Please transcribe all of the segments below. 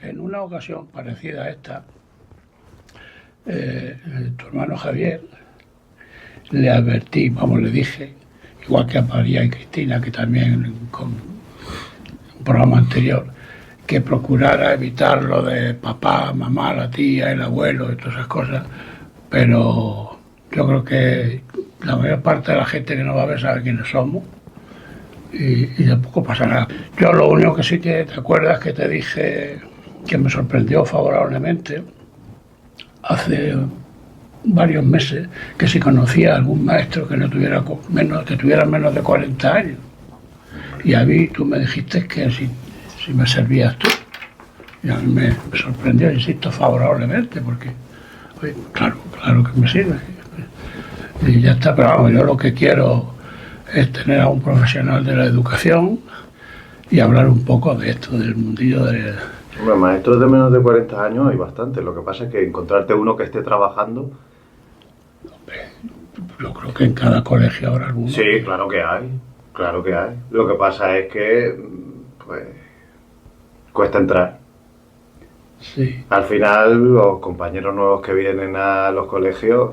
En una ocasión parecida a esta, tu hermano Javier, le advertí, le dije, igual que a María y Cristina, que también con un programa anterior, que procurara evitar lo de papá, mamá, la tía, el abuelo y todas esas cosas, pero yo creo que la mayor parte de la gente que nos va a ver sabe quiénes somos y tampoco pasa nada. Yo lo único que sí que te acuerdas que te dije que me sorprendió favorablemente hace varios meses, que si conocía a algún maestro que no tuviera menos de 40 años. Y a mí tú me dijiste que si me servías tú. Y a mí me sorprendió, insisto, favorablemente, porque, oye, claro que me sirve. Y ya está, pero vamos, yo lo que quiero es tener a un profesional de la educación y hablar un poco de esto, del mundillo de... Hombre, maestros de menos de 40 años hay bastante. Lo que pasa es que encontrarte uno que esté trabajando... Hombre, yo creo que en cada colegio habrá alguno. Sí, claro que hay. Claro que hay. Lo que pasa es que, pues, cuesta entrar. Sí. Al final, los compañeros nuevos que vienen a los colegios,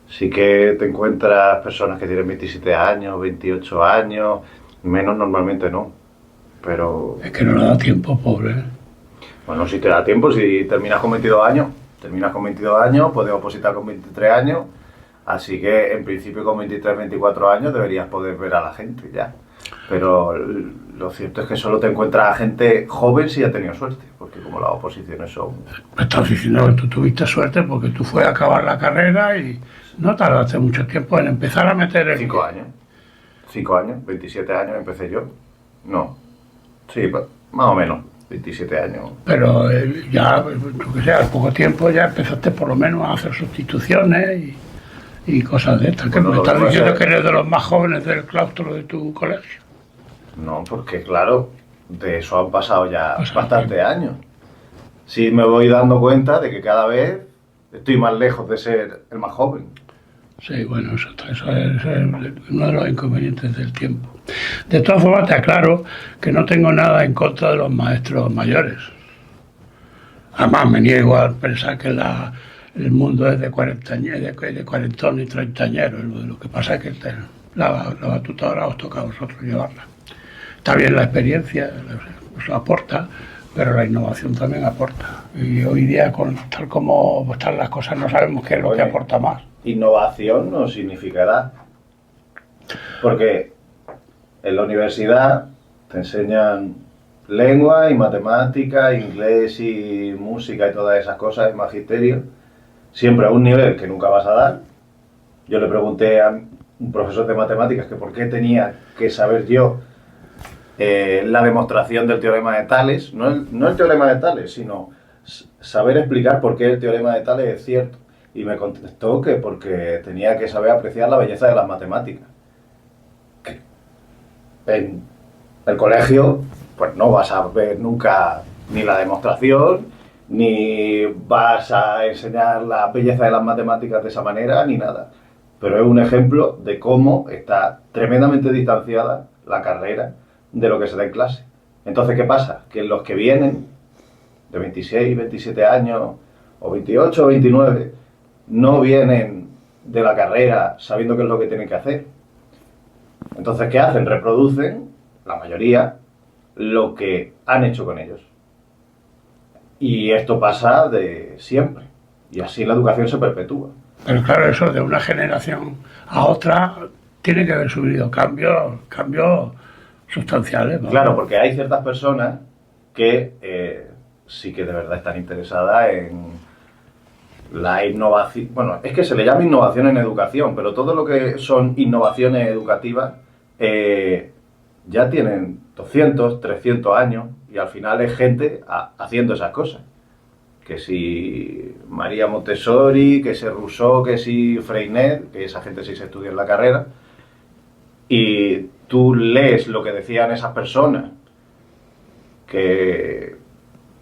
sí que te encuentras personas que tienen 27 años, 28 años, menos normalmente no. Pero... Es que no le da tiempo, pobre. Bueno, si te da tiempo, si terminas con 22 años, puedes opositar con 23 años, así que en principio con 23, 24 años deberías poder ver a la gente ya. Pero lo cierto es que solo te encuentras a gente joven si ha tenido suerte, porque como las oposiciones son... Me estás diciendo que tú tuviste suerte porque tú fuiste a acabar la carrera y no tardaste mucho tiempo en empezar a meter el... 5 años. 5 años, 27 años empecé yo. No. Sí, más o menos. 27 años. Pero ya, yo que sé, al poco tiempo ya empezaste por lo menos a hacer sustituciones y cosas de estas. Bueno, que me estás diciendo que eres de los más jóvenes del claustro de tu colegio. No, porque claro, de eso han pasado ya bastantes años. Sí me voy dando cuenta de que cada vez estoy más lejos de ser el más joven. Sí, bueno, eso es uno de los inconvenientes del tiempo. De todas formas, te aclaro que no tengo nada en contra de los maestros mayores. Además, me niego a pensar que el mundo es de cuarentón y treintañeros. Lo que pasa es que la batuta ahora os toca a vosotros llevarla. Está bien la experiencia, eso aporta, pero la innovación también aporta. Y hoy día, tal como están las cosas, no sabemos qué es lo que aporta más. Innovación no significa edad. Porque en la universidad te enseñan lengua y matemática, inglés y música y todas esas cosas, el magisterio, siempre a un nivel que nunca vas a dar. Yo le pregunté a un profesor de matemáticas que por qué tenía que saber yo la demostración del teorema de Tales, no el teorema de Tales, sino saber explicar por qué el teorema de Tales es cierto. Y me contestó que porque tenía que saber apreciar la belleza de las matemáticas. En el colegio, pues no vas a ver nunca ni la demostración, ni vas a enseñar la belleza de las matemáticas de esa manera, ni nada. Pero es un ejemplo de cómo está tremendamente distanciada la carrera de lo que se da en clase. Entonces, ¿qué pasa? Que los que vienen de 26, 27 años, o 28, o 29, no vienen de la carrera sabiendo qué es lo que tienen que hacer. Entonces, ¿qué hacen? Reproducen, la mayoría, lo que han hecho con ellos. Y esto pasa de siempre. Y así la educación se perpetúa. Pero claro, eso de una generación a otra tiene que haber subido cambios sustanciales, ¿no? Claro, porque hay ciertas personas que sí que de verdad están interesadas la innovación, bueno, es que se le llama innovación en educación, pero todo lo que son innovaciones educativas ya tienen 200, 300 años y al final es gente haciendo esas cosas. Que si María Montessori, que si Rousseau, que si Freinet, que esa gente sí se estudia en la carrera, y tú lees lo que decían esas personas, que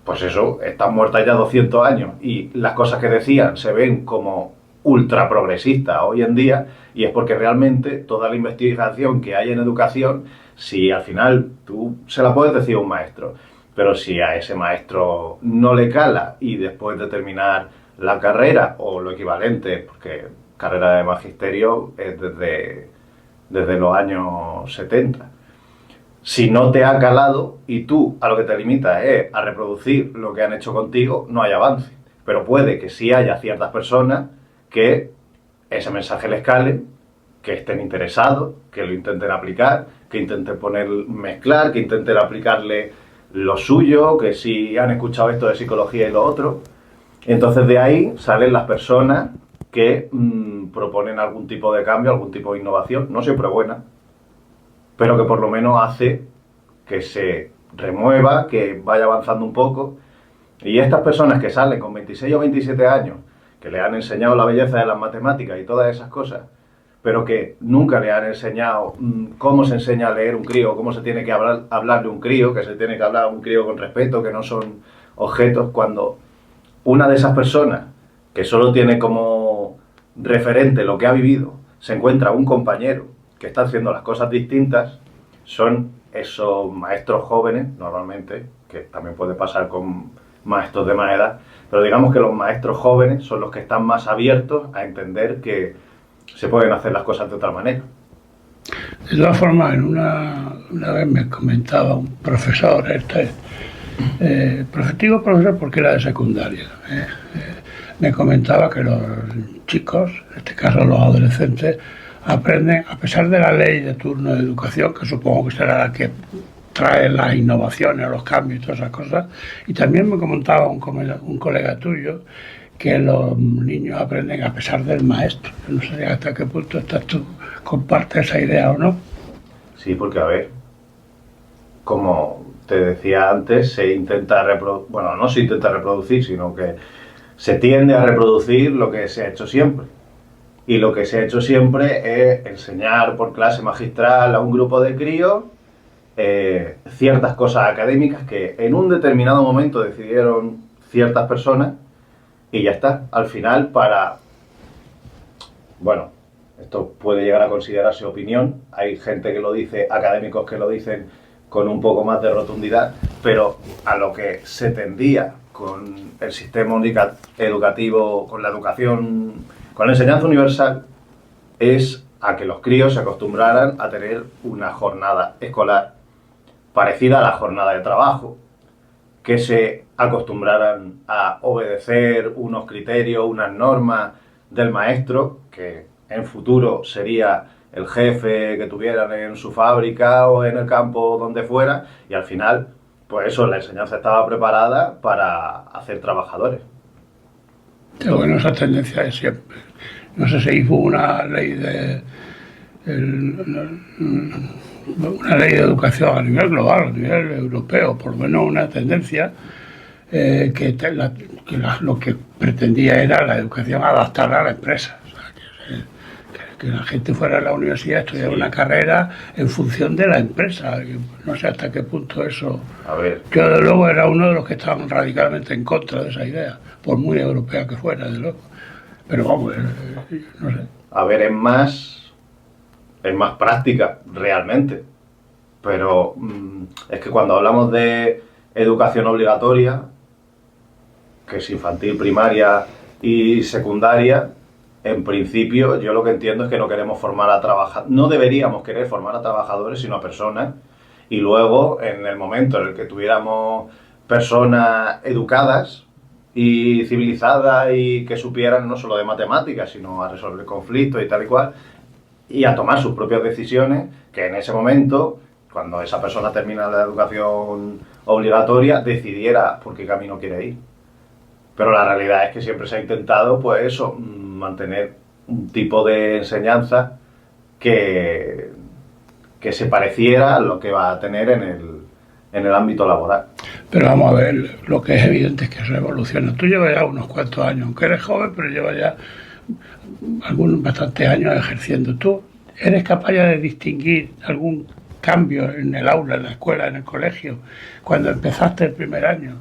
pues eso, están muertas ya 200 años y las cosas que decían se ven como ultra progresistas hoy en día, y es porque realmente toda la investigación que hay en educación, si al final tú se la puedes decir a un maestro, pero si a ese maestro no le cala y después de terminar la carrera o lo equivalente, porque carrera de magisterio es desde los años 70, si no te ha calado y tú a lo que te limitas es a reproducir lo que han hecho contigo, no hay avance. Pero puede que sí haya ciertas personas que ese mensaje les cale, que estén interesados, que lo intenten aplicar, que intenten mezclar, que intenten aplicarle lo suyo, que si han escuchado esto de psicología y lo otro. Entonces de ahí salen las personas que proponen algún tipo de cambio, algún tipo de innovación, no siempre buena, pero que por lo menos hace que se remueva, que vaya avanzando un poco. Y estas personas que salen con 26 o 27 años, que le han enseñado la belleza de las matemáticas y todas esas cosas, pero que nunca le han enseñado cómo se enseña a leer un crío, cómo se tiene que hablar de un crío, que se tiene que hablar a un crío con respeto, que no son objetos, cuando una de esas personas, que solo tiene como referente lo que ha vivido, se encuentra un compañero que está haciendo las cosas distintas, son esos maestros jóvenes, normalmente, que también puede pasar con maestros de más edad, pero digamos que los maestros jóvenes son los que están más abiertos a entender que se pueden hacer las cosas de otra manera. De todas formas, una vez me comentaba un profesor, digo profesor porque era de secundaria, me comentaba que los chicos, en este caso los adolescentes, aprenden, a pesar de la ley de turno de educación, que supongo que será la que trae las innovaciones, los cambios y todas esas cosas, y también me comentaba un colega tuyo que los niños aprenden a pesar del maestro. Yo no sé hasta qué punto tú compartes esa idea o no. Sí, porque a ver, como te decía antes, se intenta reproducir, bueno, no se intenta reproducir, sino que se tiende a reproducir lo que se ha hecho siempre. Y lo que se ha hecho siempre es enseñar por clase magistral a un grupo de críos ciertas cosas académicas que en un determinado momento decidieron ciertas personas y ya está. Al final, bueno, esto puede llegar a considerarse opinión, hay gente que lo dice, académicos que lo dicen con un poco más de rotundidad, pero a lo que se tendía con el sistema educativo, con la educación, con la enseñanza universal, es a que los críos se acostumbraran a tener una jornada escolar parecida a la jornada de trabajo, que se acostumbraran a obedecer unos criterios, unas normas del maestro, que en futuro sería el jefe que tuvieran en su fábrica o en el campo donde fuera, y al final, pues eso, la enseñanza estaba preparada para hacer trabajadores. Pero bueno, esa tendencia es siempre. No sé si hizo una ley de educación a nivel global, a nivel europeo, por lo menos una tendencia lo que pretendía era la educación adaptada a la empresa. O sea, que la gente fuera a la universidad a estudiar una carrera en función de la empresa. No sé hasta qué punto eso... A ver. Yo, de luego, era uno de los que estaban radicalmente en contra de esa idea, por muy europea que fuera, de luego. Pero vamos, no sé. A ver, es más práctica, realmente. Pero es que cuando hablamos de educación obligatoria, que es infantil, primaria y secundaria, en principio yo lo que entiendo es que no queremos formar a trabajadores, no deberíamos querer formar a trabajadores, sino a personas, y luego en el momento en el que tuviéramos personas educadas y civilizadas y que supieran no solo de matemáticas, sino a resolver conflictos y tal y cual, y a tomar sus propias decisiones, que en ese momento, cuando esa persona termina la educación obligatoria, decidiera por qué camino quiere ir. Pero la realidad es que siempre se ha intentado, pues eso, mantener un tipo de enseñanza que se pareciera a lo que va a tener en el ámbito laboral. Pero vamos a ver, lo que es evidente es que revoluciona. Tú llevas ya unos cuantos años, aunque eres joven, pero llevas ya bastantes años ejerciendo. ¿Tú eres capaz ya de distinguir algún cambio en el aula, en la escuela, en el colegio, cuando empezaste el primer año?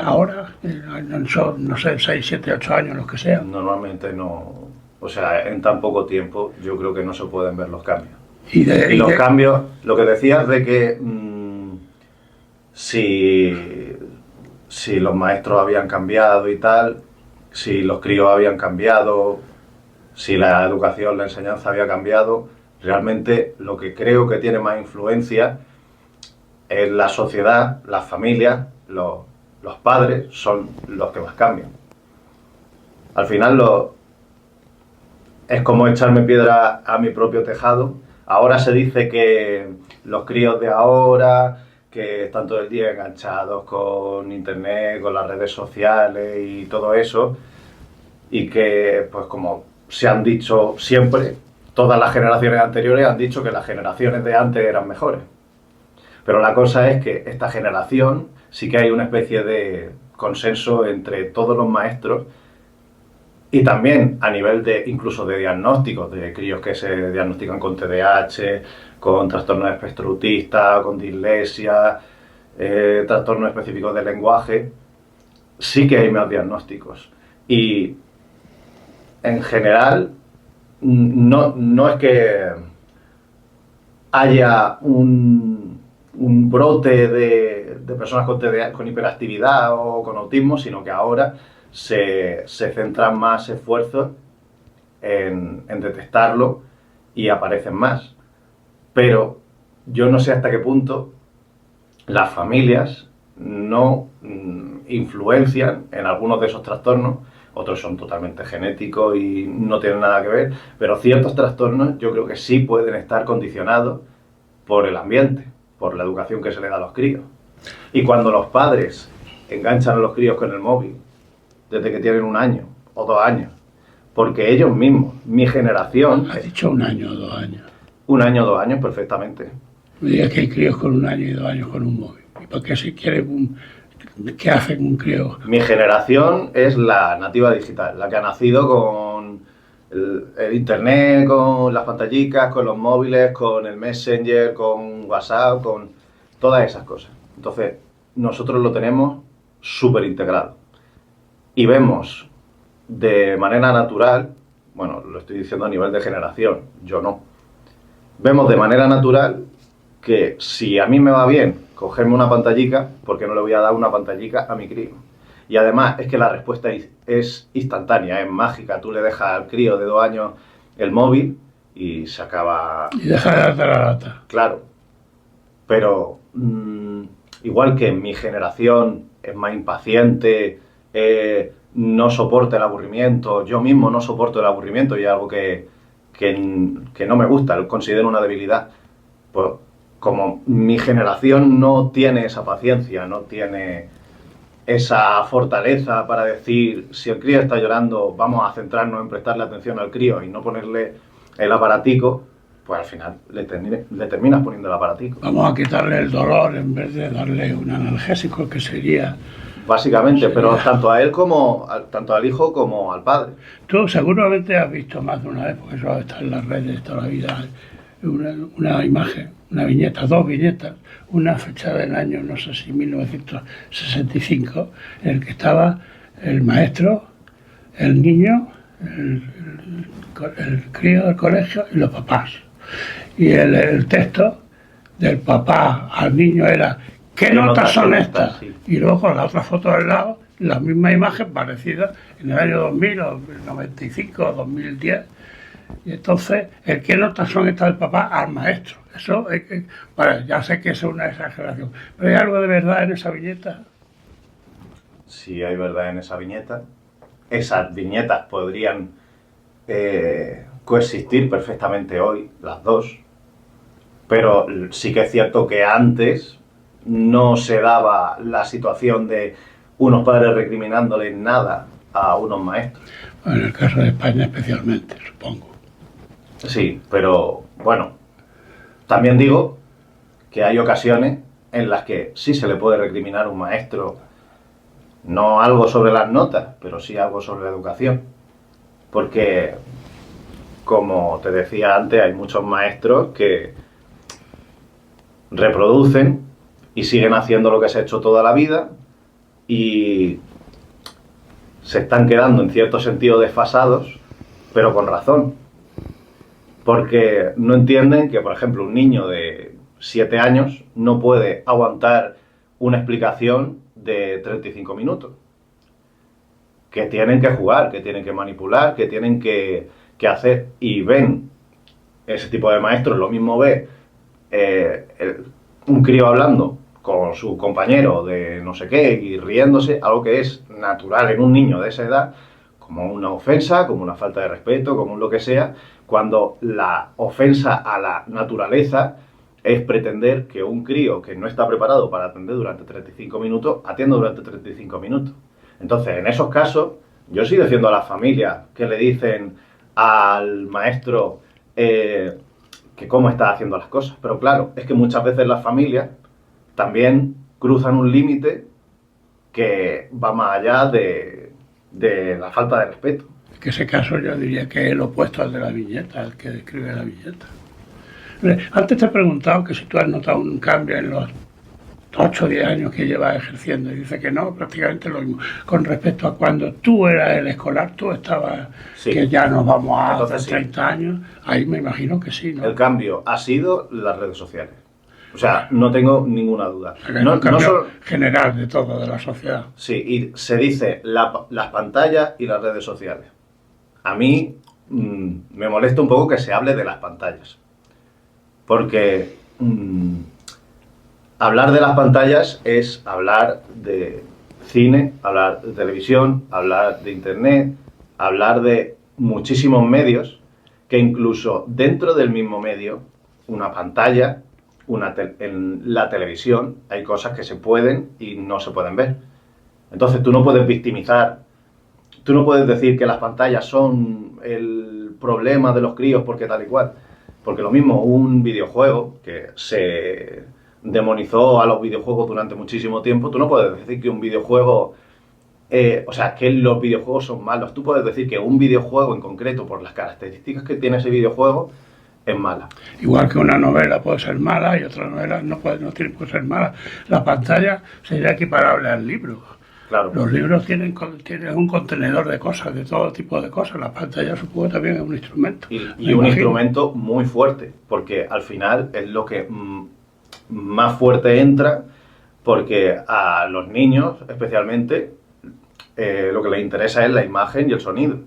Ahora, no sé, 6, 7, 8 años, los que sean. Normalmente no, o sea, en tan poco tiempo yo creo que no se pueden ver los cambios. Y los cambios, lo que decías de que si los maestros habían cambiado y tal, si los críos habían cambiado, si la educación, la enseñanza había cambiado, realmente lo que creo que tiene más influencia es la sociedad, las familias, los padres son los que más cambian. Al final es como echarme piedra a mi propio tejado. Ahora se dice que los críos de ahora, que están todo el día enganchados con internet, con las redes sociales y todo eso, y que, pues como se han dicho siempre, todas las generaciones anteriores han dicho que las generaciones de antes eran mejores. Pero la cosa es que esta generación sí que hay una especie de consenso entre todos los maestros y también a nivel de incluso de diagnósticos de críos que se diagnostican con TDAH, con trastorno de espectro autista, con dislexia, trastornos específicos del lenguaje, sí que hay más diagnósticos. Y en general no es que haya un brote de personas con TDAH, con hiperactividad o con autismo, sino que ahora se centran más esfuerzos en detectarlo y aparecen más. Pero yo no sé hasta qué punto las familias no influencian en algunos de esos trastornos. Otros son totalmente genéticos y no tienen nada que ver, pero ciertos trastornos yo creo que sí pueden estar condicionados por el ambiente, por la educación que se le da a los críos. Y cuando los padres enganchan a los críos con el móvil, desde que tienen 1 año o 2 años, porque ellos mismos, mi generación... Has dicho 1 año o 2 años. 1 año o 2 años, perfectamente. Me digas que hay críos con 1 año y 2 años con un móvil. ¿Y por qué si quiere qué hace un crío? Mi generación es la nativa digital, la que ha nacido con el internet, con las pantallicas, con los móviles, con el Messenger, con WhatsApp, con todas esas cosas. Entonces, nosotros lo tenemos súper integrado. Y vemos de manera natural, bueno, lo estoy diciendo a nivel de generación, yo no. Vemos de manera natural que si a mí me va bien cogerme una pantallica, ¿por qué no le voy a dar una pantallica a mi crío? Y además es que la respuesta es instantánea, es mágica. Tú le dejas al crío de 2 años el móvil y se acaba... Y deja de darte la lata. Claro, pero igual que mi generación es más impaciente, no soporta el aburrimiento, yo mismo no soporto el aburrimiento y es algo que no me gusta, lo considero una debilidad. Pues como mi generación no tiene esa paciencia, no tiene esa fortaleza para decir, si el crío está llorando, vamos a centrarnos en prestarle atención al crío y no ponerle el aparatico, pues al final le terminas poniendo el aparatico. Vamos a quitarle el dolor en vez de darle un analgésico, que sería... Básicamente, pero tanto a él como, tanto al hijo como al padre. Tú seguramente has visto más de una vez, porque eso está en las redes toda la vida, una imagen, una viñeta, 2 viñetas, una fechada del año, no sé si 1965, en el que estaba el maestro, el niño, el crío del colegio y los papás. Y el texto del papá al niño era: ¿qué notas son estas? Sí. Y luego con la otra foto al lado, la misma imagen parecida en el año 2000 o 95 o 2010. Y entonces, ¿el qué notas son estas del papá al maestro? Eso, bueno, ya sé que eso es una exageración, pero ¿hay algo de verdad en esa viñeta? Sí, hay verdad en esa viñeta. Esas viñetas podrían coexistir perfectamente hoy, las dos, pero sí que es cierto que antes no se daba la situación de unos padres recriminándoles nada a unos maestros. Bueno, en el caso de España especialmente, supongo. Sí, pero bueno, también digo que hay ocasiones en las que sí se le puede recriminar a un maestro, no algo sobre las notas, pero sí algo sobre la educación. Porque, como te decía antes, hay muchos maestros que reproducen y siguen haciendo lo que se ha hecho toda la vida y se están quedando en cierto sentido desfasados, pero con razón. Porque no entienden que, por ejemplo, un niño de 7 años no puede aguantar una explicación de 35 minutos. Que tienen que jugar, que tienen que manipular, que tienen que hacer. Y ven ese tipo de maestros, lo mismo ve un crío hablando con su compañero de no sé qué y riéndose, algo que es natural en un niño de esa edad, como una ofensa, como una falta de respeto, como un lo que sea, cuando la ofensa a la naturaleza es pretender que un crío que no está preparado para atender durante 35 minutos, atienda durante 35 minutos. Entonces, en esos casos, yo sí defiendo a las familias que le dicen al maestro que cómo está haciendo las cosas. Pero claro, es que muchas veces las familias también cruzan un límite que va más allá de la falta de respeto. En ese caso yo diría que es el opuesto al de la viñeta, al que describe la viñeta. Antes te he preguntado que si tú has notado un cambio en los 8 o 10 años que llevas ejerciendo, y dice que no, prácticamente lo mismo. Con respecto a cuando tú eras el escolar, tú estabas, Sí. que ya nos vamos a Entonces, 30 años, ahí me imagino que sí, ¿no? El cambio ha sido las redes sociales. O sea, no tengo ninguna duda. Un cambio general de todo, de la sociedad. Sí, y se dice las pantallas y las redes sociales. A mí me molesta un poco que se hable de las pantallas. Porque hablar de las pantallas es hablar de cine, hablar de televisión, hablar de internet, hablar de muchísimos medios que incluso dentro del mismo medio, una pantalla, en la televisión, hay cosas que se pueden y no se pueden ver. Entonces tú no puedes victimizar, tú no puedes decir que las pantallas son el problema de los críos porque tal y cual. Porque lo mismo, un videojuego que se demonizó a los videojuegos durante muchísimo tiempo, tú no puedes decir que un videojuego, o sea, que los videojuegos son malos. Tú puedes decir que un videojuego en concreto, por las características que tiene ese videojuego, es mala. Igual que una novela puede ser mala y otra novela no tiene por ser mala. La pantalla sería equiparable al libro. Claro. Los libros tienen un contenedor de cosas, de todo tipo de cosas. La pantalla supongo también es un instrumento. Y un instrumento muy fuerte, porque al final es lo que más fuerte entra, porque a los niños especialmente lo que les interesa es la imagen y el sonido,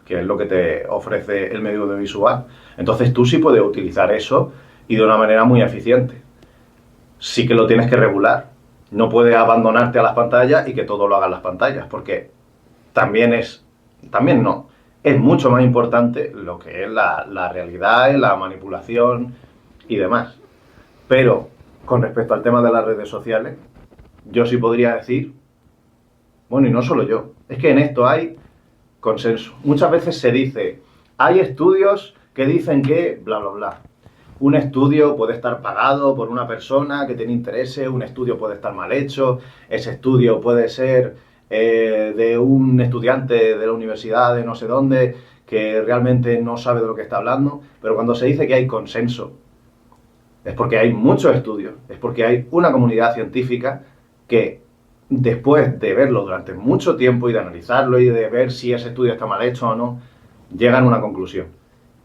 que es lo que te ofrece el medio audiovisual. Entonces tú sí puedes utilizar eso y de una manera muy eficiente. Sí que lo tienes que regular. No puedes abandonarte a las pantallas y que todo lo hagan las pantallas, porque es mucho más importante lo que es la realidad, la manipulación y demás. Pero con respecto al tema de las redes sociales, yo sí podría decir, bueno, y no solo yo, es que en esto hay consenso. Muchas veces se dice, hay estudios que dicen que bla, bla, bla. Un estudio puede estar pagado por una persona que tiene intereses, un estudio puede estar mal hecho, ese estudio puede ser de un estudiante de la universidad de no sé dónde que realmente no sabe de lo que está hablando, pero cuando se dice que hay consenso, es porque hay muchos estudios, es porque hay una comunidad científica que después de verlo durante mucho tiempo y de analizarlo y de ver si ese estudio está mal hecho o no, llegan a una conclusión.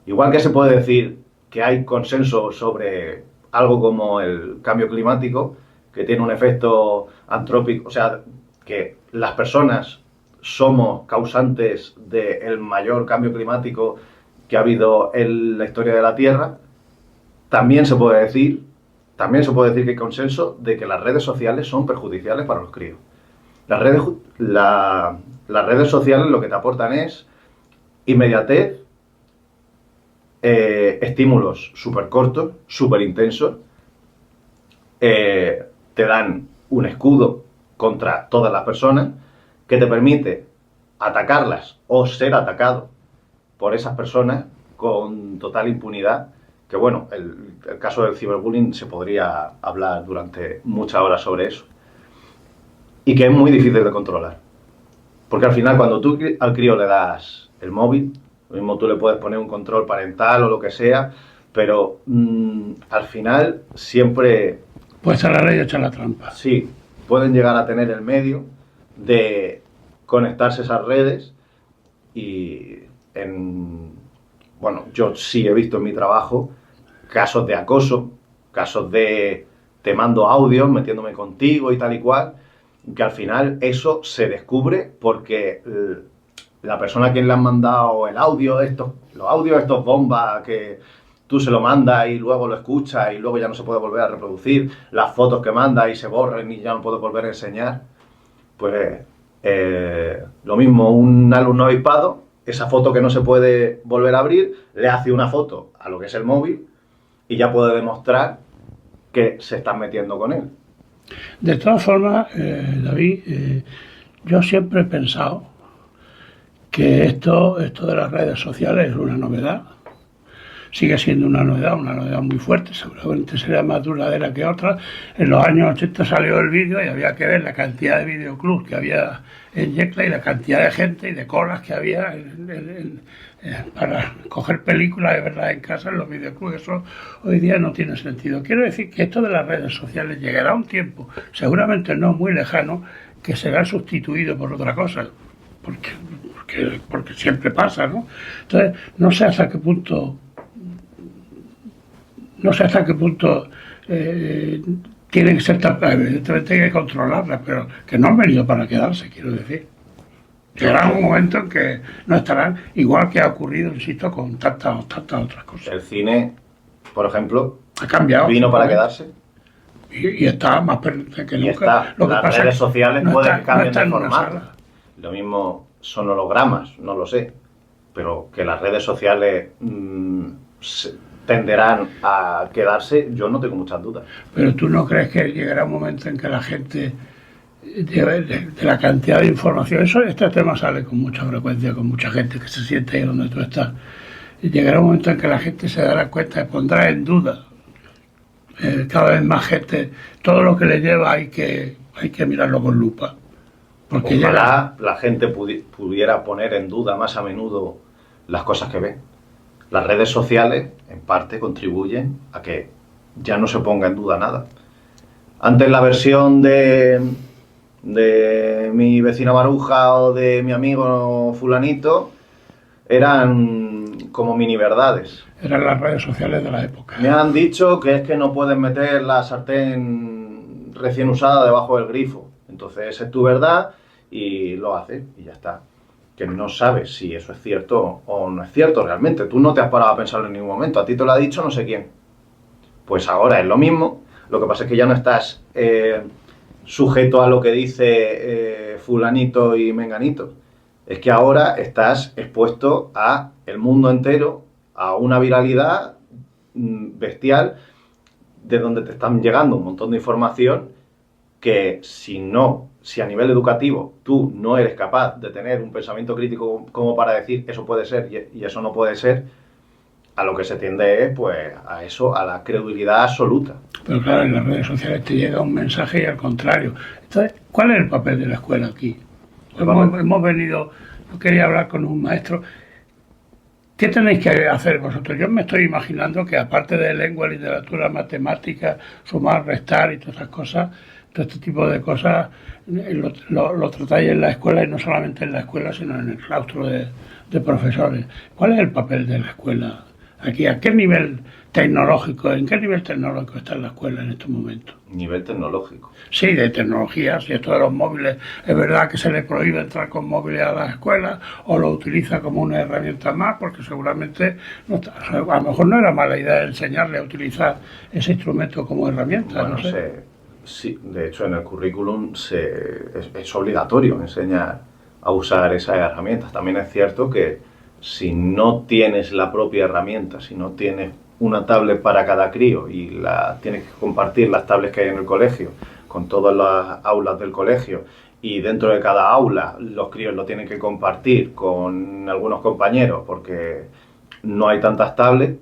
Igual que se puede decir que hay consenso sobre algo como el cambio climático, que tiene un efecto antrópico, o sea, que las personas somos causantes del mayor cambio climático que ha habido en la historia de la Tierra, también se puede decir que hay consenso de que las redes sociales son perjudiciales para los críos. Las redes sociales lo que te aportan es inmediatez, estímulos súper cortos, súper intensos, te dan un escudo contra todas las personas, que te permite atacarlas o ser atacado por esas personas con total impunidad, que bueno, el caso del ciberbullying se podría hablar durante muchas horas sobre eso, y que es muy difícil de controlar, porque al final cuando tú al crío le das el móvil, lo mismo tú le puedes poner un control parental o lo que sea, pero al final siempre... Pues a la ley echar la trampa. Sí, pueden llegar a tener el medio de conectarse a esas redes y bueno, yo sí he visto en mi trabajo casos de acoso, casos de te mando audios metiéndome contigo y tal y cual, que al final eso se descubre porque la persona a quien le han mandado el audio, los audios estos bombas que tú se lo mandas y luego lo escuchas y luego ya no se puede volver a reproducir, las fotos que mandas y se borran y ya no puedo volver a enseñar, pues lo mismo, un alumno avispado, esa foto que no se puede volver a abrir, le hace una foto a lo que es el móvil y ya puede demostrar que se están metiendo con él. De todas formas, David, yo siempre he pensado que esto de las redes sociales es una novedad. Sigue siendo una novedad muy fuerte, seguramente será más duradera que otra. En los años 80 salió el vídeo y había que ver la cantidad de videoclubs que había en Yecla y la cantidad de gente y de colas que había para coger películas y verlas en casa en los videoclubs. Eso hoy día no tiene sentido. Quiero decir que esto de las redes sociales llegará un tiempo, seguramente no muy lejano, que será sustituido por otra cosa, porque siempre pasa, ¿no? Entonces, no sé hasta qué punto tienen que ser tan... Evidentemente hay que controlarlas, pero que no han venido para quedarse, quiero decir. Llegará un momento en que no estarán, igual que ha ocurrido, insisto, con tantas otras cosas. El cine, por ejemplo, ha cambiado. Vino para quedarse. Y está más presente que nunca. Lo que las redes sociales pueden cambiar de formato. Lo mismo son hologramas, no lo sé. Pero que las redes sociales tenderán a quedarse, yo no tengo muchas dudas. Pero tú no crees que llegará un momento en que la gente, de la cantidad de información, este tema sale con mucha frecuencia, con mucha gente que se siente ahí donde tú estás, y llegará un momento en que la gente se dará cuenta y pondrá en duda, cada vez más gente, todo lo que le lleva hay que mirarlo con lupa. Porque ojalá la gente pudiera poner en duda más a menudo las cosas que ve. Las redes sociales, en parte, contribuyen a que ya no se ponga en duda nada. Antes la versión de mi vecina Maruja o de mi amigo fulanito eran como mini verdades. Eran las redes sociales de la época. Me han dicho que es que no puedes meter la sartén recién usada debajo del grifo. Entonces esa es tu verdad y lo haces y ya está. Que no sabes si eso es cierto o no es cierto realmente. Tú no te has parado a pensarlo en ningún momento. A ti te lo ha dicho no sé quién. Pues ahora es lo mismo. Lo que pasa es que ya no estás sujeto a lo que dice fulanito y menganito. Es que ahora estás expuesto a el mundo entero, a una viralidad bestial de donde te están llegando un montón de información que si a nivel educativo tú no eres capaz de tener un pensamiento crítico como para decir eso puede ser y eso no puede ser, a lo que se tiende es pues a eso, a la credulidad absoluta. Pero claro, en las redes sociales te llega un mensaje y al contrario. Entonces, ¿cuál es el papel de la escuela aquí? Hemos venido, yo quería hablar con un maestro. ¿Qué tenéis que hacer vosotros? Yo me estoy imaginando que aparte de lengua, literatura, matemáticas, sumar, restar y todas esas cosas, todo este tipo de cosas lo tratáis en la escuela y no solamente en la escuela, sino en el claustro de profesores. ¿Cuál es el papel de la escuela aquí? ¿A qué nivel tecnológico, en qué nivel tecnológico está la escuela en estos momentos? Nivel tecnológico. Sí, de tecnología, si esto de los móviles, es verdad que se le prohíbe entrar con móviles a las escuelas o lo utiliza como una herramienta más, porque seguramente a lo mejor no era mala idea enseñarle a utilizar ese instrumento como herramienta. Bueno, no sé. Sí, de hecho en el currículum es obligatorio enseñar a usar esas herramientas. También es cierto que si no tienes la propia herramienta, si no tienes una tablet para cada crío y tienes que compartir las tablets que hay en el colegio con todas las aulas del colegio, y dentro de cada aula los críos lo tienen que compartir con algunos compañeros porque no hay tantas tablets,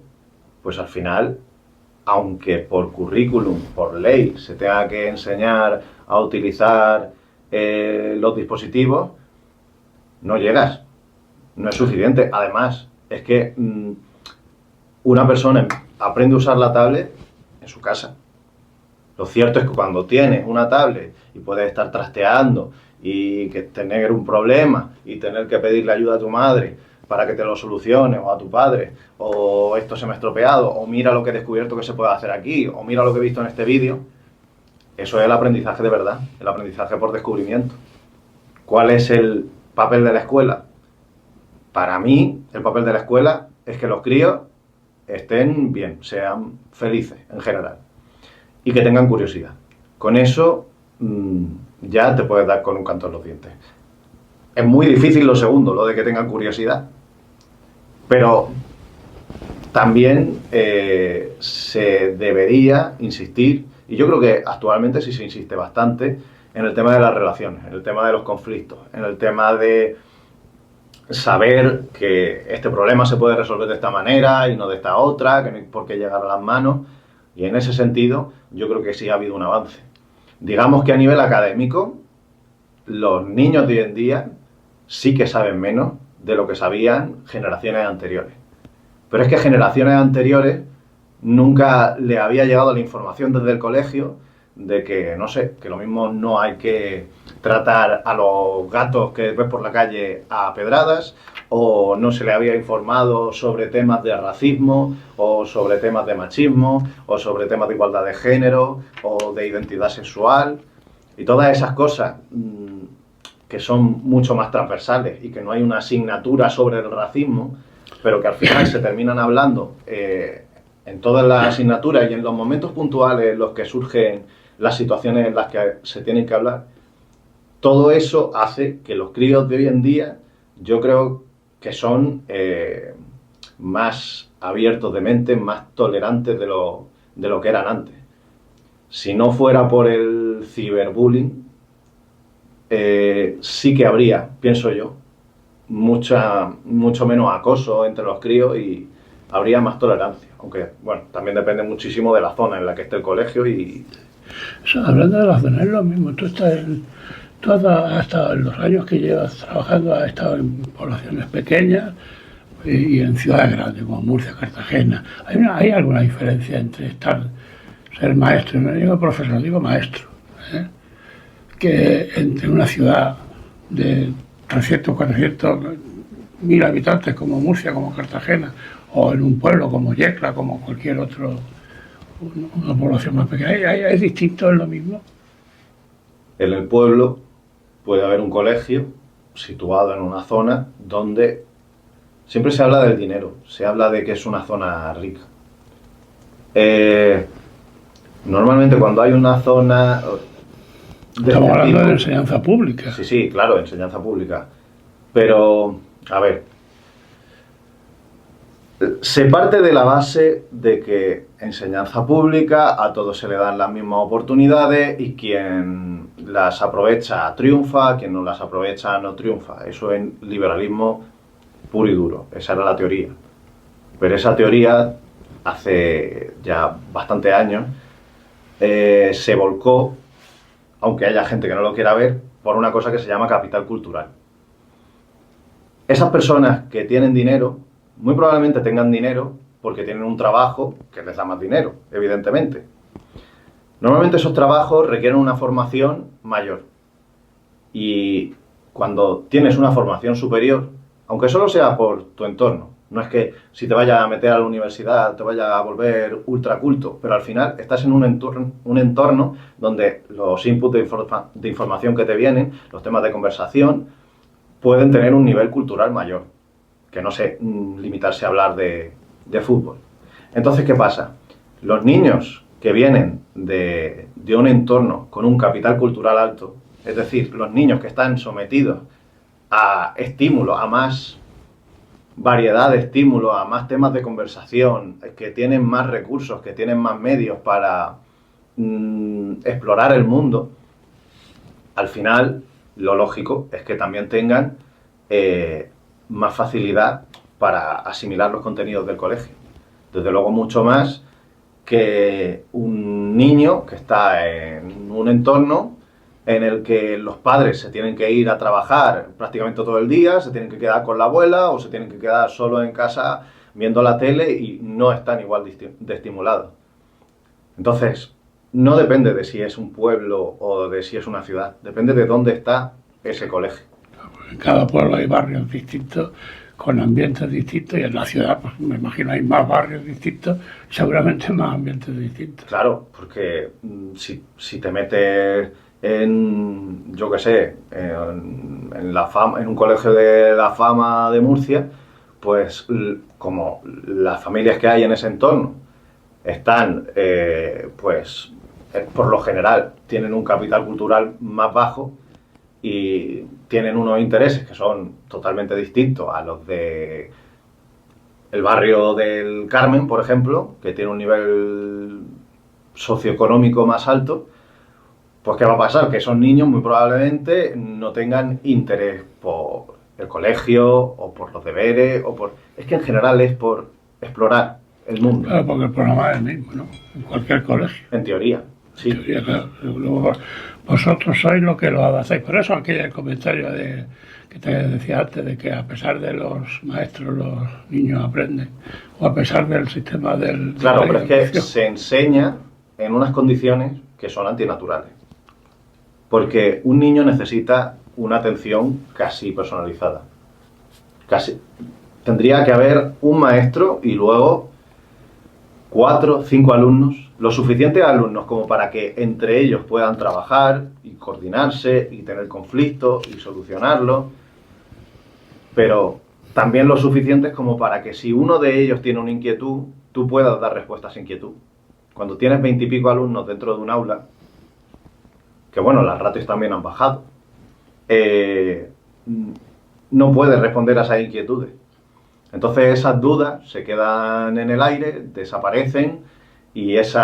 pues al final, aunque por currículum, por ley, se tenga que enseñar a utilizar los dispositivos, no llegas, no es suficiente. Además, es que una persona aprende a usar la tablet en su casa. Lo cierto es que cuando tienes una tablet y puedes estar trasteando y que tener un problema y tener que pedirle ayuda a tu madre para que te lo solucione, o a tu padre, o esto se me ha estropeado, o mira lo que he descubierto que se puede hacer aquí, o mira lo que he visto en este vídeo, eso es el aprendizaje de verdad, el aprendizaje por descubrimiento. ¿Cuál es el papel de la escuela? Para mí, el papel de la escuela es que los críos estén bien, sean felices en general, y que tengan curiosidad. Con eso ya te puedes dar con un canto en los dientes. Es muy difícil lo segundo, lo de que tengan curiosidad, pero también se debería insistir, y yo creo que actualmente sí se insiste bastante, en el tema de las relaciones, en el tema de los conflictos, en el tema de saber que este problema se puede resolver de esta manera y no de esta otra, que no hay por qué llegar a las manos, y en ese sentido yo creo que sí ha habido un avance. Digamos que a nivel académico, los niños de hoy en día sí que saben menos de lo que sabían generaciones anteriores. Pero es que generaciones anteriores nunca le había llegado la información desde el colegio de que, no sé, que lo mismo no hay que tratar a los gatos que ves por la calle a pedradas, o no se le había informado sobre temas de racismo, o sobre temas de machismo, o sobre temas de igualdad de género, o de identidad sexual, y todas esas cosas que son mucho más transversales y que no hay una asignatura sobre el racismo, pero que al final se terminan hablando en todas las asignaturas y en los momentos puntuales en los que surgen las situaciones en las que se tienen que hablar. Todo eso hace que los críos de hoy en día, yo creo que son más abiertos de mente, más tolerantes de lo que eran antes. Si no fuera por el ciberbullying, sí que habría, pienso yo, mucho menos acoso entre los críos y habría más tolerancia. Aunque, bueno, también depende muchísimo de la zona en la que esté el colegio y... Hablando de la zona, es lo mismo. Tú has estado en los años que llevas trabajando, has estado en poblaciones pequeñas y en ciudades grandes como Murcia, Cartagena. ¿Hay alguna diferencia entre ser maestro, no digo profesor, digo maestro, que entre una ciudad de 300, 400 mil habitantes como Murcia, como Cartagena, o en un pueblo como Yecla, como cualquier otro, una población más pequeña? ¿Es distinto, es lo mismo? En el pueblo puede haber un colegio situado en una zona donde siempre se habla del dinero, se habla de que es una zona rica. Normalmente cuando hay una zona... Estamos hablando de enseñanza pública. Sí, claro, enseñanza pública. Pero, a ver, se parte de la base de que enseñanza pública a todos se le dan las mismas oportunidades y quien las aprovecha triunfa, quien no las aprovecha no triunfa. Eso es liberalismo puro y duro, esa era la teoría. Pero esa teoría, hace ya bastantes años, se volcó, aunque haya gente que no lo quiera ver, por una cosa que se llama capital cultural. Esas personas que tienen dinero, muy probablemente tengan dinero porque tienen un trabajo que les da más dinero, evidentemente. Normalmente esos trabajos requieren una formación mayor. Y cuando tienes una formación superior, aunque solo sea por tu entorno, no es que si te vayas a meter a la universidad te vayas a volver ultraculto, pero al final estás en un entorno donde los inputs de información que te vienen, los temas de conversación, pueden tener un nivel cultural mayor, que no sé, limitarse a hablar de fútbol. Entonces, ¿qué pasa? Los niños que vienen de un entorno con un capital cultural alto, es decir, los niños que están sometidos a estímulos, a más variedad de estímulos, a más temas de conversación, que tienen más recursos, que tienen más medios para explorar el mundo, al final lo lógico es que también tengan más facilidad para asimilar los contenidos del colegio. Desde luego mucho más que un niño que está en un entorno en el que los padres se tienen que ir a trabajar prácticamente todo el día, se tienen que quedar con la abuela o se tienen que quedar solo en casa viendo la tele y no están igual de estimulados. Entonces, no depende de si es un pueblo o de si es una ciudad, depende de dónde está ese colegio. En cada pueblo hay barrios distintos, con ambientes distintos, y en la ciudad, pues me imagino, hay más barrios distintos, seguramente más ambientes distintos. Claro, porque si te metes en, yo qué sé, en un colegio de la fama de Murcia, pues como las familias que hay en ese entorno están, pues por lo general tienen un capital cultural más bajo y tienen unos intereses que son totalmente distintos a los de el barrio del Carmen, por ejemplo, que tiene un nivel socioeconómico más alto, pues ¿qué va a pasar? Que esos niños muy probablemente no tengan interés por el colegio o por los deberes o por... Es que en general es por explorar el mundo. Claro, porque el programa es el mismo, ¿no? En cualquier colegio. En teoría, sí. En teoría, claro. Luego, vosotros sois lo que lo hacéis. Por eso aquí el comentario que te decía antes, de que a pesar de los maestros los niños aprenden, o a pesar del sistema del... Claro, pero es que se enseña en unas condiciones que son antinaturales. Porque un niño necesita una atención casi personalizada. Casi. Tendría que haber un maestro y luego 4 o 5 alumnos, lo suficientes alumnos como para que entre ellos puedan trabajar y coordinarse y tener conflictos y solucionarlos, pero también lo suficientes como para que si uno de ellos tiene una inquietud, tú puedas dar respuesta a esa inquietud. Cuando tienes 20 y pico alumnos dentro de un aula, que bueno, las ratios también han bajado, no puedes responder a esas inquietudes. Entonces esas dudas se quedan en el aire, desaparecen y ese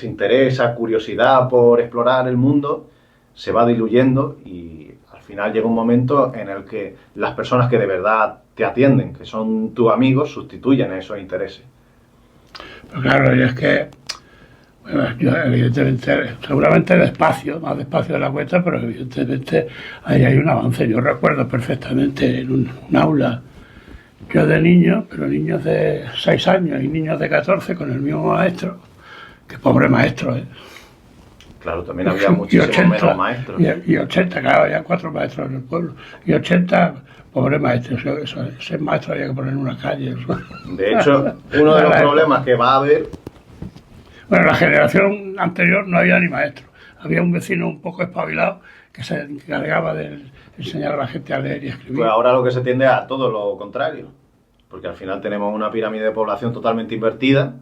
interés, esa curiosidad por explorar el mundo se va diluyendo y al final llega un momento en el que las personas que de verdad te atienden, que son tus amigos, sustituyen esos intereses. Pero claro, y es que, bueno, yo evidentemente, seguramente más despacio de la cuenta, pero evidentemente ahí hay un avance. Yo recuerdo perfectamente en un aula, yo de niño, pero niños de 6 años y niños de 14 con el mismo maestro, que pobre maestro, ¿eh? Claro, también había muchísimos menos maestros. Y 80, claro, había 4 maestros en el pueblo. Y 80, pobre maestro, ese maestro había que poner en una calle. De hecho, uno de los problemas que va a haber... Bueno, en la generación anterior no había ni maestro. Había un vecino un poco espabilado que se encargaba de enseñar a la gente a leer y escribir. Pues ahora lo que se tiende a todo lo contrario. Porque al final tenemos una pirámide de población totalmente invertida,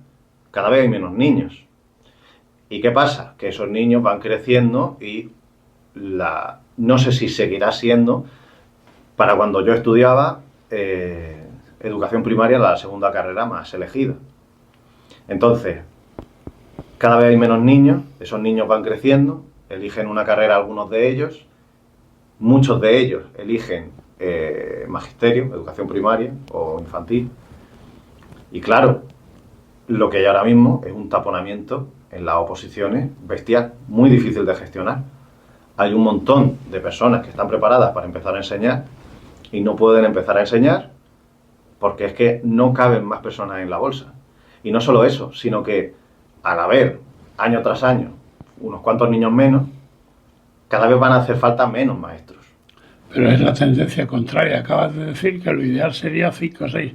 cada vez hay menos niños. ¿Y qué pasa? Que esos niños van creciendo y no sé si seguirá siendo, para cuando yo estudiaba, educación primaria la segunda carrera más elegida. Entonces, cada vez hay menos niños, esos niños van creciendo, eligen una carrera algunos de ellos, muchos de ellos eligen magisterio, educación primaria o infantil. Y claro, lo que hay ahora mismo es un taponamiento en las oposiciones bestial, muy difícil de gestionar. Hay un montón de personas que están preparadas para empezar a enseñar y no pueden empezar a enseñar porque es que no caben más personas en la bolsa. Y no solo eso, sino que al haber año tras año unos cuantos niños menos, cada vez van a hacer falta menos maestros. Pero es la tendencia contraria. Acabas de decir que lo ideal sería 5 o 6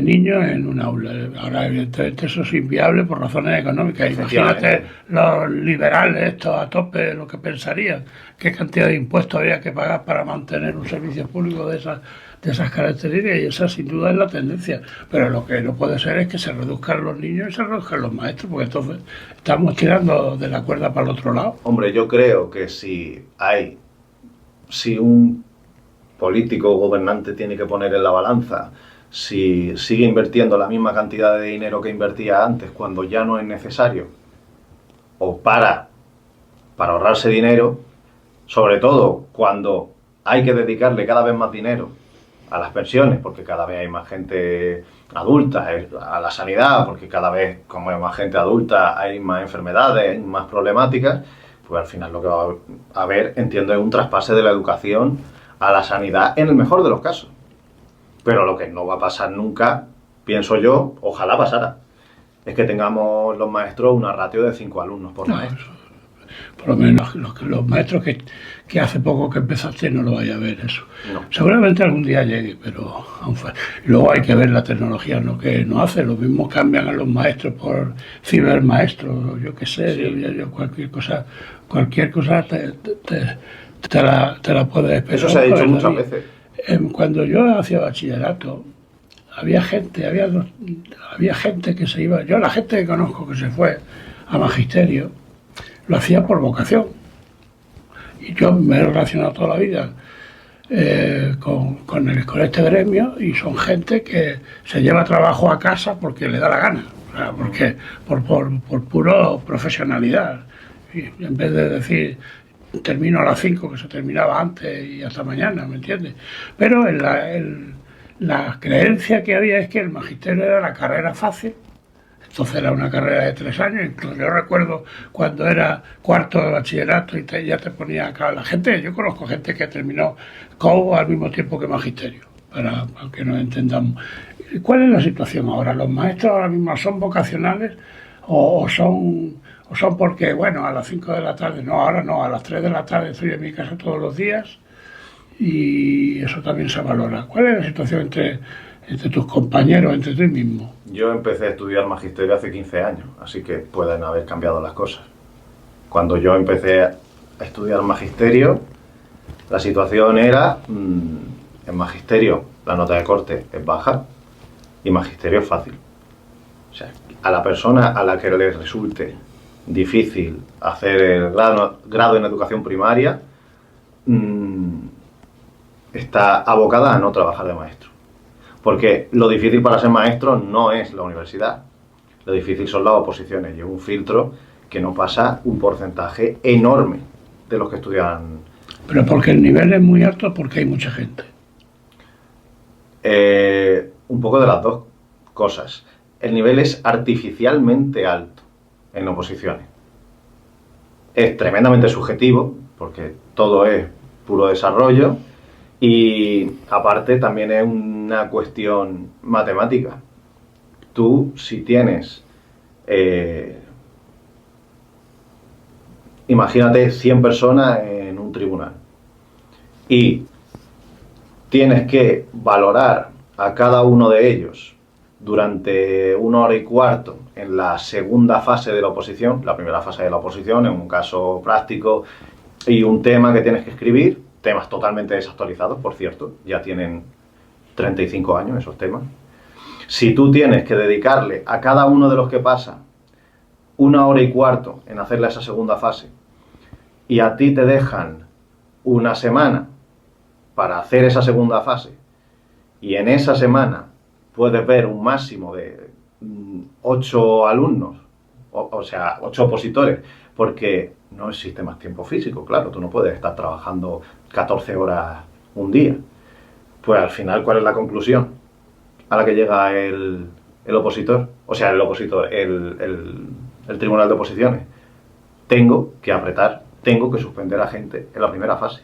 niños en un aula. Ahora, evidentemente, eso es inviable por razones económicas. Imagínate los liberales, estos a tope, lo que pensarían. ¿Qué cantidad de impuestos habría que pagar para mantener un servicio público de esas características? Y esa, sin duda, es la tendencia. Pero lo que no puede ser es que se reduzcan los niños y se reduzcan los maestros, porque entonces estamos tirando de la cuerda para el otro lado. Hombre, yo creo que si un político o gobernante tiene que poner en la balanza si sigue invirtiendo la misma cantidad de dinero que invertía antes cuando ya no es necesario o para ahorrarse dinero, sobre todo cuando hay que dedicarle cada vez más dinero a las pensiones, porque cada vez hay más gente adulta, a la sanidad, porque cada vez, como hay más gente adulta, hay más enfermedades, hay más problemáticas, pues al final lo que va a haber, entiendo, es un traspase de la educación a la sanidad en el mejor de los casos. Pero lo que no va a pasar nunca, pienso yo, ojalá pasara, es que tengamos los maestros una ratio de 5 alumnos por maestro. Por lo menos los maestros que hace poco que empezaste no lo vaya a ver eso. No. Seguramente algún día llegue, pero luego hay que ver la tecnología, lo que nos hace. Lo mismo cambian a los maestros por cibermaestros, yo qué sé, Sí. yo cualquier cosa te la puedes esperar. Eso se ha dicho muchas veces. Cuando yo hacía bachillerato, había gente que se iba. Yo, la gente que conozco que se fue a magisterio, lo hacía por vocación. Y yo me he relacionado toda la vida con este gremio, y son gente que se lleva trabajo a casa porque le da la gana, o sea, porque por puro profesionalidad. Y en vez de decir termino a las 5, que se terminaba antes, y hasta mañana, ¿me entiendes? Pero la creencia que había es que el magisterio era la carrera fácil. Entonces era una carrera de 3 años. Incluso yo recuerdo cuando era cuarto de bachillerato y ya te ponía acá la gente. Yo conozco gente que terminó COU al mismo tiempo que magisterio, para que nos entendamos. ¿Cuál es la situación ahora? ¿Los maestros ahora mismo son vocacionales o son porque, bueno, a las 5 de la tarde? No, ahora no, a las 3 de la tarde estoy en mi casa todos los días, y eso también se valora. ¿Cuál es la situación entre tus compañeros, entre tú mismo? Yo empecé a estudiar magisterio hace 15 años, así que pueden haber cambiado las cosas. Cuando yo empecé a estudiar magisterio, la situación era, en magisterio la nota de corte es baja y magisterio es fácil. O sea, a la persona a la que le resulte difícil hacer el grado en educación primaria, está abocada a no trabajar de maestro. Porque lo difícil para ser maestro no es la universidad. Lo difícil son las oposiciones. Y es un filtro que no pasa un porcentaje enorme de los que estudian. Pero porque el nivel es muy alto, porque hay mucha gente. Un poco de las dos cosas. El nivel es artificialmente alto en oposiciones. Es tremendamente subjetivo, porque todo es puro desarrollo. Y aparte también es una cuestión matemática. Tú, si tienes, imagínate 100 personas en un tribunal y tienes que valorar a cada uno de ellos durante 1 hora y cuarto en la segunda fase de la oposición. La primera fase de la oposición es un caso práctico y un tema que tienes que escribir. Temas totalmente desactualizados, por cierto, ya tienen 35 años esos temas. Si tú tienes que dedicarle a cada uno de los que pasa 1 hora y cuarto en hacerle esa segunda fase, y a ti te dejan 1 semana para hacer esa segunda fase, y en esa semana puedes ver un máximo de 8 alumnos, o sea, 8 opositores, porque no existe más tiempo físico, claro, tú no puedes estar trabajando 14 horas un día. Pues al final, ¿cuál es la conclusión a la que llega el opositor? O sea, el tribunal de oposiciones. Tengo que apretar, tengo que suspender a gente en la primera fase.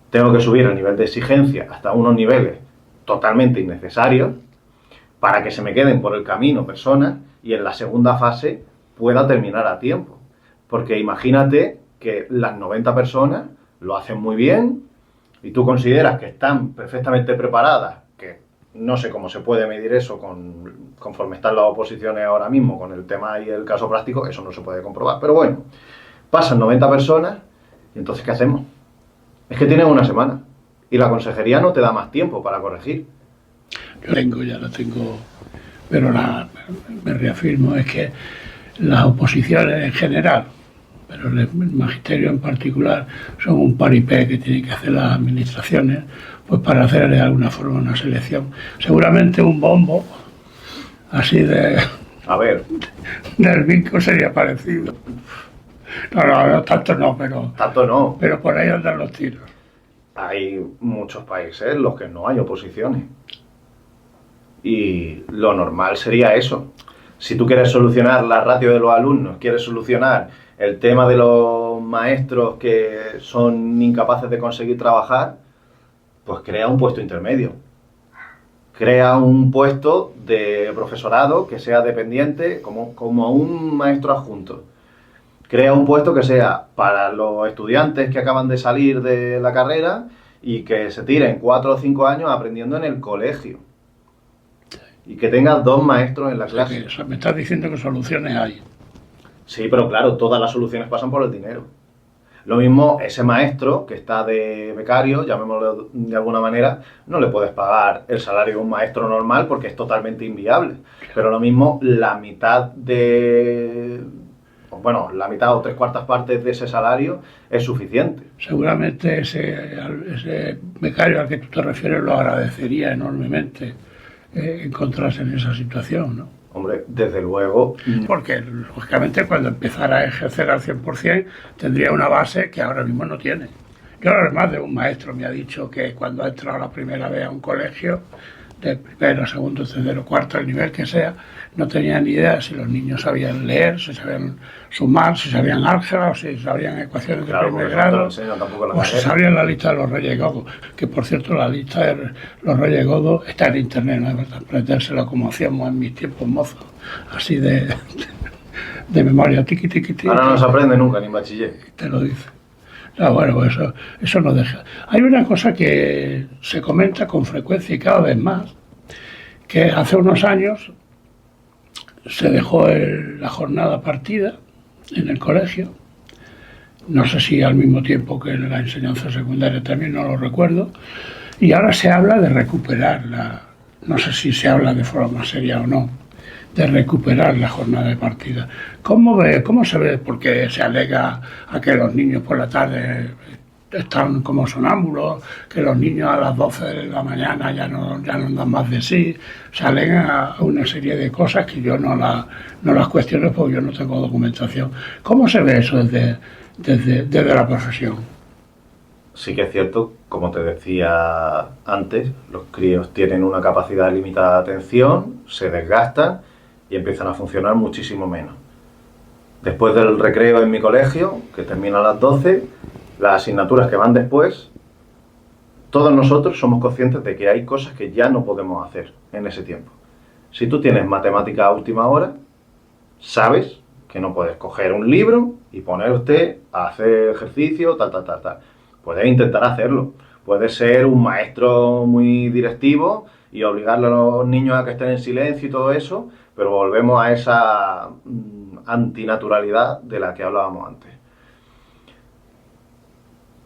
Tengo que subir el nivel de exigencia hasta unos niveles totalmente innecesarios para que se me queden por el camino personas y en la segunda fase pueda terminar a tiempo. Porque imagínate que las 90 personas lo hacen muy bien y tú consideras que están perfectamente preparadas, que no sé cómo se puede medir eso conforme están las oposiciones ahora mismo con el tema y el caso práctico, eso no se puede comprobar. Pero bueno, pasan 90 personas y entonces ¿qué hacemos? Es que tienes 1 semana y la consejería no te da más tiempo para corregir. Ya la tengo, pero me reafirmo, es que las oposiciones en general, pero el magisterio en particular, son un paripé que tienen que hacer las administraciones, pues para hacer de alguna forma una selección. Seguramente un bombo así de A ver, Del Vinco sería parecido. No, tanto no, tanto no. pero por ahí andan los tiros. Hay muchos países en los que no hay oposiciones. Y lo normal sería eso. Si tú quieres solucionar la ratio de los alumnos, quieres solucionar el tema de los maestros que son incapaces de conseguir trabajar, pues crea un puesto intermedio. Crea un puesto de profesorado que sea dependiente como un maestro adjunto. Crea un puesto que sea para los estudiantes que acaban de salir de la carrera y que se tiren 4 o 5 años aprendiendo en el colegio. Y que tengas 2 maestros en la clase. O sea, me estás diciendo que soluciones hay. Sí, pero claro, todas las soluciones pasan por el dinero. Lo mismo, ese maestro que está de becario, llamémoslo de alguna manera, no le puedes pagar el salario de un maestro normal porque es totalmente inviable. Pero lo mismo, la mitad la mitad o 3/4 partes de ese salario es suficiente. Seguramente ese becario al que tú te refieres lo agradecería enormemente encontrarse en esa situación, ¿no? Hombre, desde luego. Porque, lógicamente, cuando empezara a ejercer al 100%, tendría una base que ahora mismo no tiene. Yo, además de un maestro, me ha dicho que cuando ha entrado la primera vez a un colegio, de primero, segundo, tercero, cuarto, el nivel que sea, no tenía ni idea si los niños sabían leer, si sabían sumar, si sabían álgebra o si sabían ecuaciones de primer grado, o si sabían la lista de los Reyes Godos. Que, por cierto, la lista de los Reyes Godos está en internet, no es verdad, aprendérsela como hacíamos en mis tiempos mozos, así de memoria, tiqui, tiqui, tiqui. Ahora no se aprende nunca, ni en bachiller. Te lo dice. Bueno, pues eso no deja. Hay una cosa que se comenta con frecuencia y cada vez más, que hace unos años se dejó la jornada partida en el colegio, no sé si al mismo tiempo que en la enseñanza secundaria también, no lo recuerdo, y ahora se habla de recuperarla, no sé si se habla de forma más seria o no, de recuperar la jornada de partida. ¿Cómo se ve? Porque se alega a que los niños por la tarde están como sonámbulos, que los niños a las 12 de la mañana ya no dan más de sí, se alega a una serie de cosas que yo no las cuestiono porque yo no tengo documentación. ¿Cómo se ve eso desde la profesión? Sí que es cierto, como te decía antes, los críos tienen una capacidad limitada de atención, se desgastan y empiezan a funcionar muchísimo menos. Después del recreo en mi colegio, que termina a las 12, las asignaturas que van después, todos nosotros somos conscientes de que hay cosas que ya no podemos hacer en ese tiempo. Si tú tienes matemática a última hora, sabes que no puedes coger un libro y ponerte a hacer ejercicio, tal. Puedes intentar hacerlo. Puedes ser un maestro muy directivo y obligarle a los niños a que estén en silencio y todo eso, pero volvemos a esa antinaturalidad de la que hablábamos antes.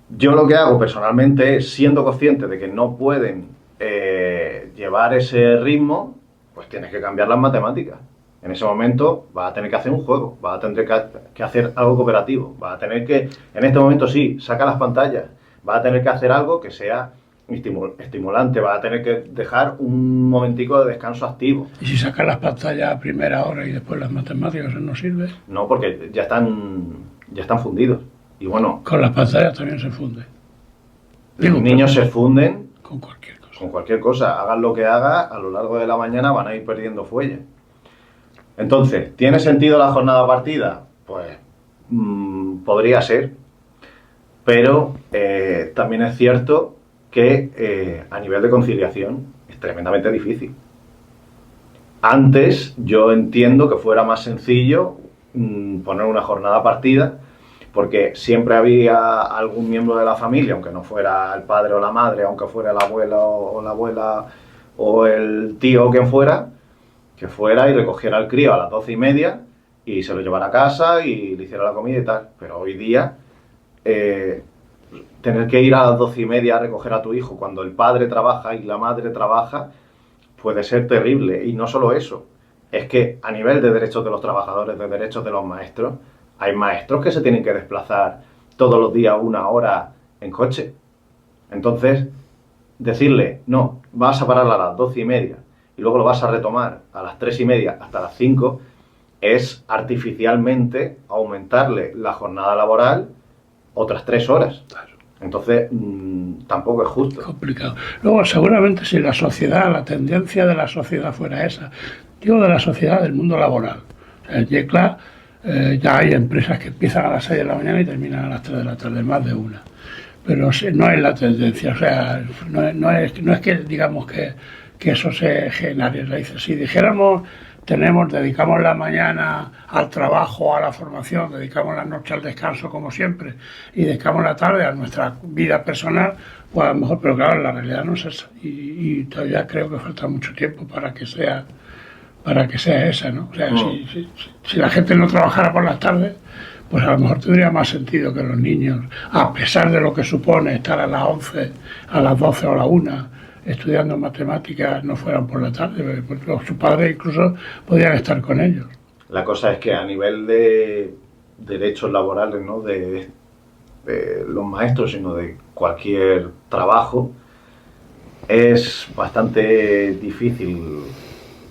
Yo lo que hago personalmente es, siendo consciente de que no pueden llevar ese ritmo, pues tienes que cambiar las matemáticas. En ese momento vas a tener que hacer un juego, vas a tener que hacer algo cooperativo, vas a tener que, en este momento sí, saca las pantallas, vas a tener que hacer algo que sea estimulante, vas a tener que dejar un momentico de descanso activo. ¿Y si sacas las pantallas a primera hora y después las matemáticas, eso no sirve? No, porque ya están fundidos. Y bueno, con las pantallas también se funde. Los niños se funden con cualquier cosa. Con cualquier cosa. Hagan lo que hagan, a lo largo de la mañana van a ir perdiendo fuelle. Entonces, ¿tiene sentido la jornada partida? Pues podría ser. Pero también es cierto que a nivel de conciliación es tremendamente difícil. Antes yo entiendo que fuera más sencillo poner una jornada partida, porque siempre había algún miembro de la familia, aunque no fuera el padre o la madre, aunque fuera el abuelo o la abuela o el tío o quien fuera, que fuera y recogiera al crío a las 12:30 y se lo llevara a casa y le hiciera la comida y tal. Pero hoy día, tener que ir a las 12:30 a recoger a tu hijo cuando el padre trabaja y la madre trabaja, puede ser terrible. Y no solo eso, es que a nivel de derechos de los trabajadores, de derechos de los maestros, hay maestros que se tienen que desplazar todos los días 1 hora en coche. Entonces, decirle, no, vas a parar a las 12:30 y luego lo vas a retomar a las 3:30 hasta las 5, es artificialmente aumentarle la jornada laboral otras 3 horas. Claro. Entonces, tampoco es justo. Complicado. Luego, seguramente, si la sociedad, la tendencia de la sociedad fuera esa, digo de la sociedad del mundo laboral. O sea, en Yecla ya hay empresas que empiezan a las 6 de la mañana y terminan a las 3 de la tarde, más de una. Pero no es la tendencia, o sea, no es que digamos que eso se generalice. Si dijéramos, dedicamos la mañana al trabajo, a la formación, dedicamos la noche al descanso como siempre y dedicamos la tarde a nuestra vida personal, pues a lo mejor, pero claro, la realidad no es esa y todavía creo que falta mucho tiempo para que sea esa, ¿no? O sea, si la gente no trabajara por las tardes, pues a lo mejor tendría más sentido que los niños, a pesar de lo que supone estar a las 11, a las 12 o a la 1 estudiando matemáticas, no fueran por la tarde, porque sus padres incluso podían estar con ellos. La cosa es que a nivel de derechos laborales, no de los maestros, sino de cualquier trabajo, es bastante difícil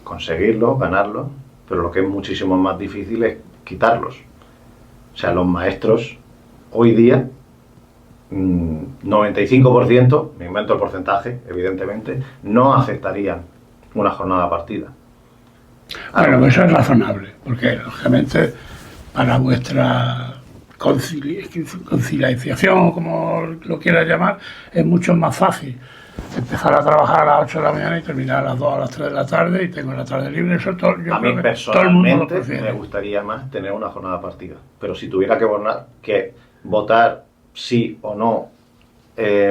conseguirlo, ganarlo, pero lo que es muchísimo más difícil es quitarlos. O sea, los maestros hoy día, 95%, me invento el porcentaje, evidentemente, no aceptarían una jornada partida. Bueno, eso es razonable, porque lógicamente para vuestra conciliación, como lo quieras llamar, es mucho más fácil empezar a trabajar a las 8 de la mañana y terminar a las 2 a las 3 de la tarde y tengo la tarde libre. Eso yo a mí personalmente me gustaría más tener una jornada partida, pero si tuviera que votar sí o no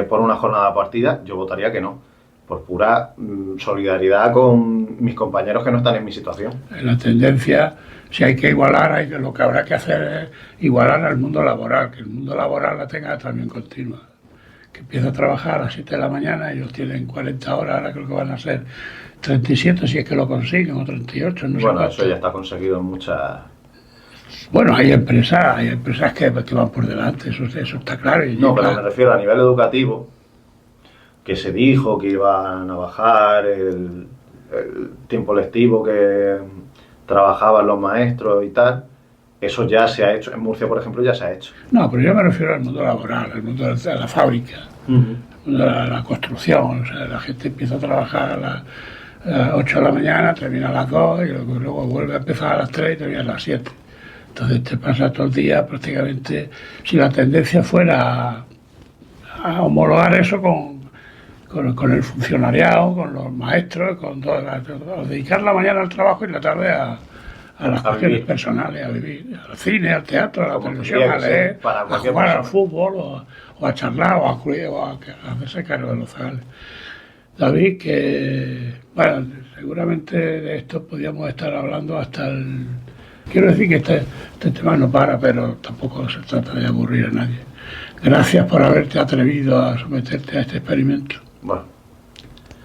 por una jornada partida, yo votaría que no, por pura solidaridad con mis compañeros que no están en mi situación. La tendencia, si hay que igualar, lo que habrá que hacer es igualar al mundo laboral, que el mundo laboral la tenga también continua. Que empieza a trabajar a las 7 de la mañana, ellos tienen 40 horas, ahora creo que van a ser 37 si es que lo consiguen, o 38, no sé. Bueno, eso ya está conseguido en muchas... Bueno, hay empresas que van por delante, eso está claro. No, pero me refiero a nivel educativo, que se dijo que iban a bajar el tiempo lectivo que trabajaban los maestros y tal. Eso ya se ha hecho, en Murcia, por ejemplo, ya se ha hecho. No, pero yo me refiero al mundo laboral, al mundo de la fábrica, al mundo de la construcción. O sea, la gente empieza a trabajar a las 8 de la mañana, termina a las 2 y luego vuelve a empezar a las 3 y termina a las 7. Entonces te pasa todo el día prácticamente, si la tendencia fuera a homologar eso con el funcionariado, con los maestros, con todo, a dedicar la mañana al trabajo y la tarde a las cuestiones personales, a vivir, al cine, al teatro, a la televisión, a leer, a jugar al fútbol o a charlar o a hacerse cargo de los zagales. David, que bueno, seguramente de esto podríamos estar hablando hasta el... Quiero decir que este tema no para, pero tampoco se trata de aburrir a nadie. Gracias por haberte atrevido a someterte a este experimento. Bueno,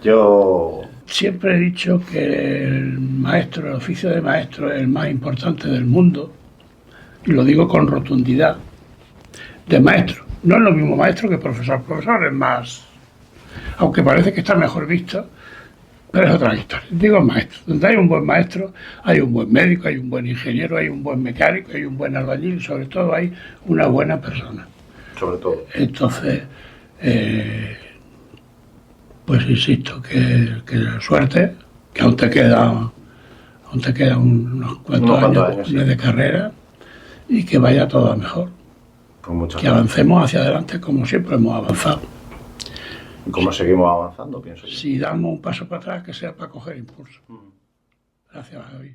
yo... Siempre he dicho que el oficio de maestro es el más importante del mundo, y lo digo con rotundidad, de maestro. No es lo mismo maestro que profesor. Profesor es más, aunque parece que está mejor visto, pero es otra historia. Digo maestro. Donde hay un buen maestro, hay un buen médico, hay un buen ingeniero, hay un buen mecánico, hay un buen albañil, y sobre todo hay una buena persona. Sobre todo. Entonces, pues insisto, que suerte, que aún te quedan unos cuantos años sí, de carrera y que vaya todo a mejor. Que avancemos hacia adelante como siempre hemos avanzado. ¿Y cómo seguimos avanzando, pienso yo? Si damos un paso para atrás, que sea para coger impulso. Gracias, David.